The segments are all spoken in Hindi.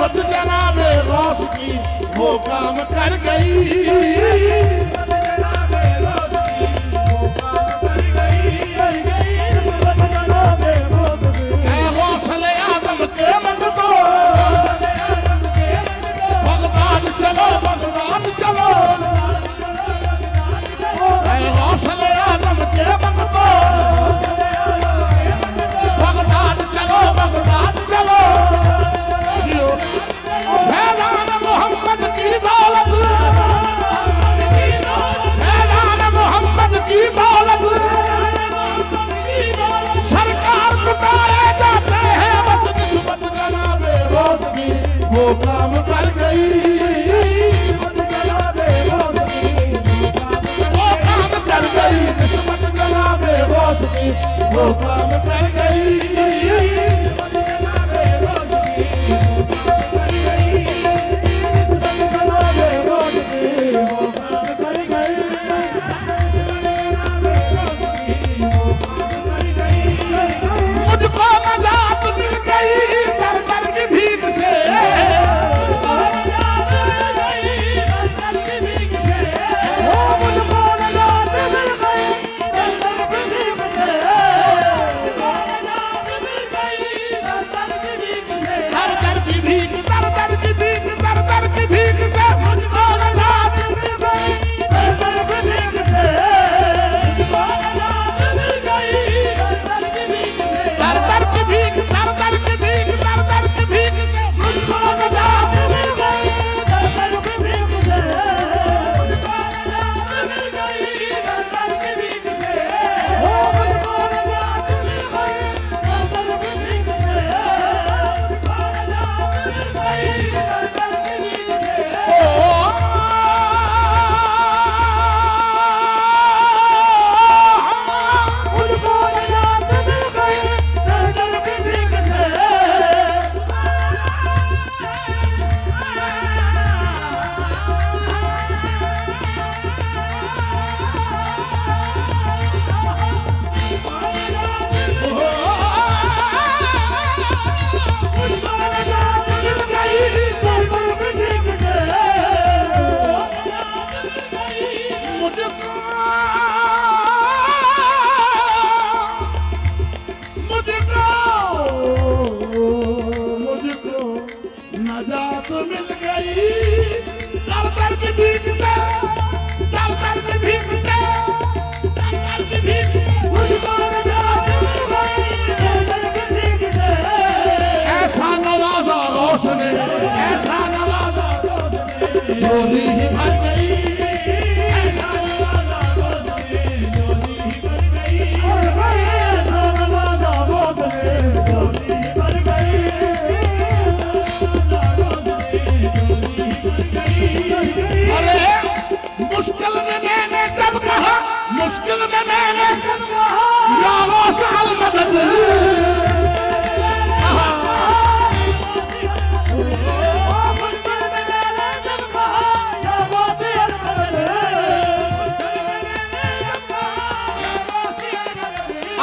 निस्बत जनाबे गौस की वो काम कर गई। गौसले आदम के मंगतो बगदाद चलो बगदाद चलो। गौसले आदम के मंगतो बगदाद चलो बगदाद चलो। फैजान मोहम्मद की दौलत फैजान मोहम्मद की दौलत सरकार लुटाए जाते हैं बस निस्बत जनाबे गौस की वो काम कर गई। वो काम कर गई निस्बत जनाबे गौस की वो काम कर गई। झोली ही भर गई ऐसा नवाजा बोझने झोली ही भर गई ऐसा नवाजा बोझने झोली ही भर गई ऐसा नवाजा बोझने झोली ही भर गई। अरे मुश्किल में मैंने जब कहा मुश्किल में मैंने जब कहा या गौस अल मदद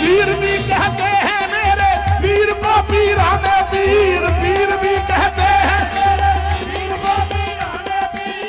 पीर भी कहते हैं मेरे पीर को पीराने पीर पीर भी कहते हैं मेरे पीर को पीराने पीर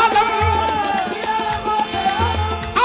आदम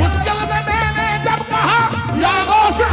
मुश्किल में मैंने जब कहा या गौस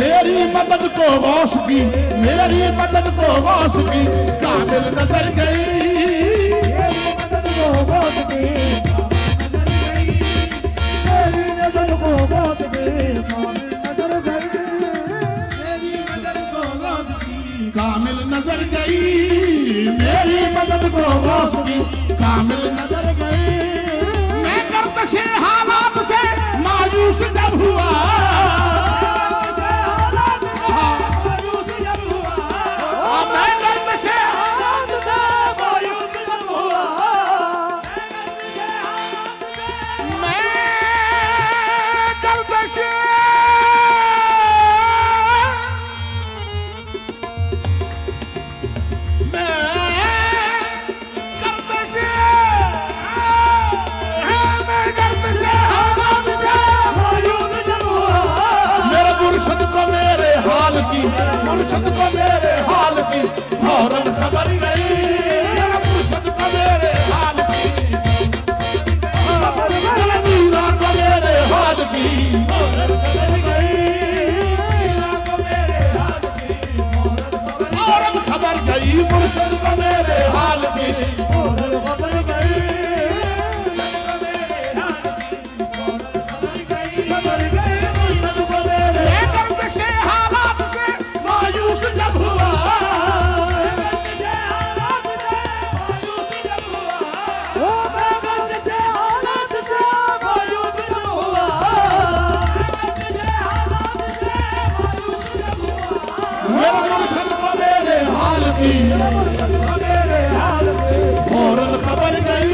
मेरी मदद को गौस की मेरी मदद को गौस की कामिल नजर गई मेरी मदद को गौस की मेरी मदद को गौस की कामिल नजर गई मेरी मदद को गौस की कामिल नजर गई मेरी मदद को गौस की कामिल नजर गई। मुर्शद को मेरे हाल की फौरन खबर गई, मेरे मुर्शद को मेरे हाल की, मेरे मीरा को मेरे हाल की फौरन खबर गई, मीरा को मेरे हाल की फौरन खबर गई, मुर्शद को मेरे हाल की फौरन खबर गई, खबर गई मुर्शद को मेरे गर्द से हालात से मायूस जब हुआ, गर्द से हालात से मायूस जब हुआ, ओ मैं गर्द से हालात से मायूस जब हुआ, गर्द से हालात से मायूस जब हुआ, मेरे मुर्शद को मेरे हाल की मुर्शद को मेरे हाल की फौरन खबर गई,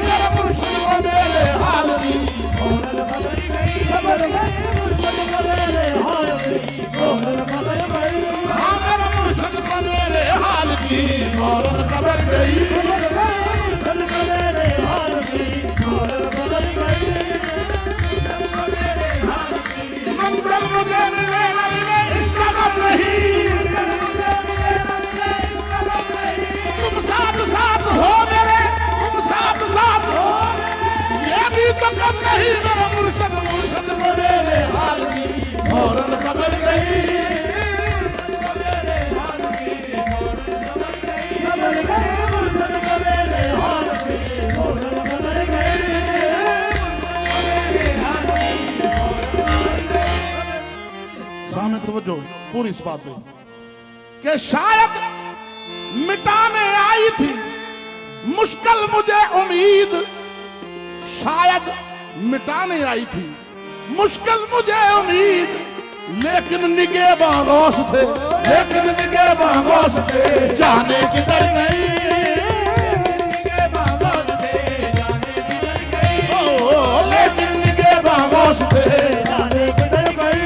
मेरे मुर्शद को मेरे हाल की फौरन खबर गई, खबर गई मुर्शद को मेरे हाल की फौरन खबर गई, हाँ मेरे मुर्शद को मेरे हाल की फौरन खबर गई, खबर गई मुर्शद को मेरे हाल की फौरन खबर गई, मुर्शद को मेरे हाल की मंजर मुझे मिले न मिले इसका गम नहीं, तुम साथ साथ हो मेरे, तुम साथ साथ हो ये भी तो कम नहीं, मेरा मुर्शद मुर्शद को मेरे हाल की फौरन खबर गई, खबर गई मुर्शद को मेरे हाल की फौरन खबर गई, सामने तवज्जो पूरी इस बात पे कि शायद मिटाने आई थी मुश्किल मुझे उम्मीद, शायद मिटाने आई थी मुश्किल मुझे उम्मीद, लेकिन निगहबान गौस थे, लेकिन निगहबान गौस थे जाने किधर गई, ओ लेकिन निगहबान गौस थे जाने किधर गई,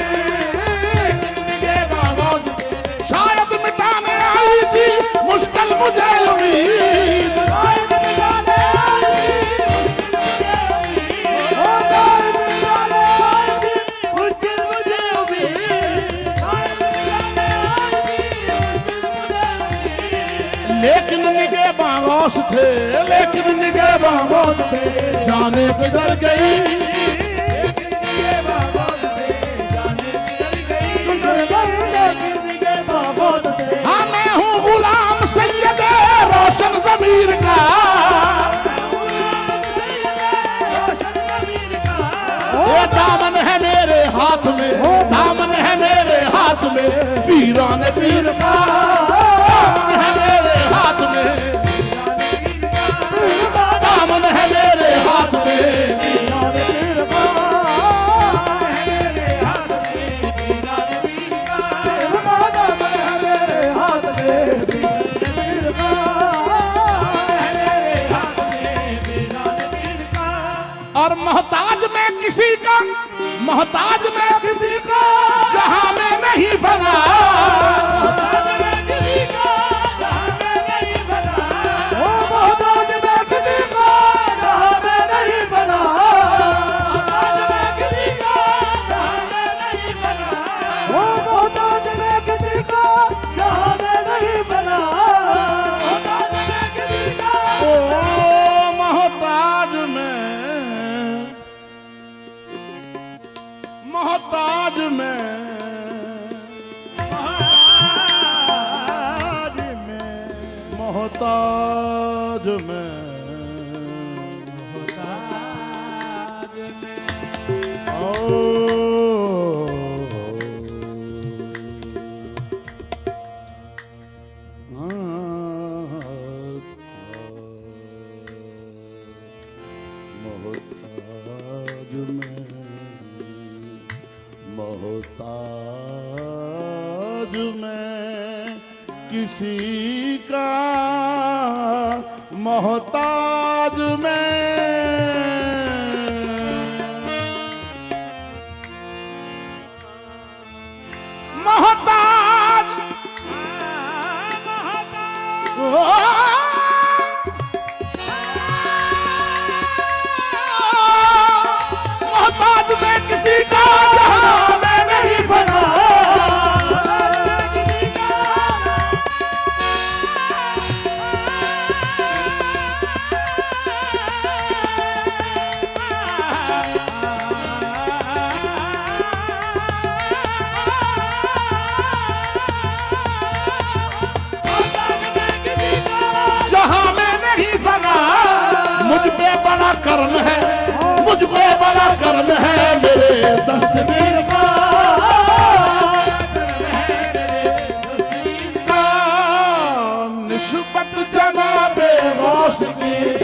निगहबान गौस थे, शायद मिटाने आई थी मुश्किल मुझे उम्मीद, शायद मिटाने आई थी ओ शायद मिटाने आई थी मुश्किल मुझे उम्मीद, शायद मिटाने आई थी मुश्किल मुझे उम्मीद, लेकिन निगहबान गौस थे, लेकिन निगहबान गौस थे जाने किधर गई, गुजर गई लेकिन निगहबान बहुत थे, हाँ मैं हूँ गुलाम सैयद रोशन ज़मीर का, ये दामन है मेरे हाथ में, दामन है मेरे हाथ में पीरान पीर का, दामन है मेरे हाथ में, दामन है मेरे हाथ में, और मोहताज में किसी का, मोहताज में किसी का जहां में नहीं बना, ओ मोहताज में किसी का जहां में नहीं बना, ओ मोहताज में किसी का जहां में नहीं बना, ओ मोहताज में, मोहताज में, मोहताज में, ओ मोहताज में, मोहताज में किसी का, मोहताज में, मोहताज, मोहताज में किसी का जहां में नहीं बना, मुझको बड़ा कर्म है मेरे दस्तगीर का निस्बत जनाबे गौस की